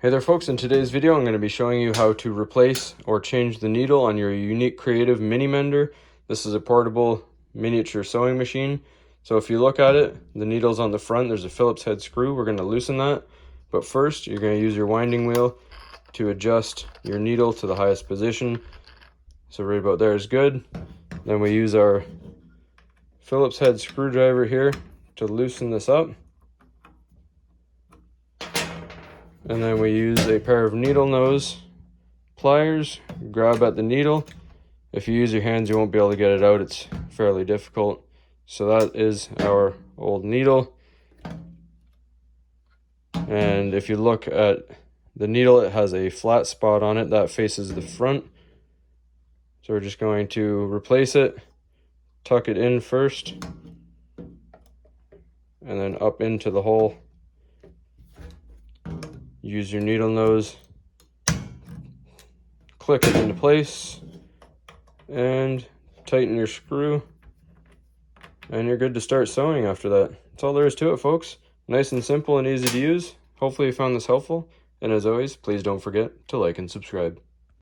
Hey there folks, in today's video I'm going to be showing you how to replace or change the needle on your unique Creativ mini mender. This is a portable miniature sewing machine. So if you look at it, the needle's on the front, there's a Phillips head screw. We're going to loosen that. But first you're going to use your winding wheel to adjust your needle to the highest position. So right about there is good. Then we use our Phillips head screwdriver here to loosen this up. And then we use a pair of needle nose pliers, grab at the needle. If you use your hands, you won't be able to get it out. It's fairly difficult. So that is our old needle. And if you look at the needle, it has a flat spot on it that faces the front. So we're just going to replace it, tuck it in first, and then up into the hole. Use your needle nose, click it into place, and tighten your screw, and you're good to start sewing after that. That's all there is to it, folks. Nice and simple and easy to use. Hopefully you found this helpful, and as always, please don't forget to like and subscribe.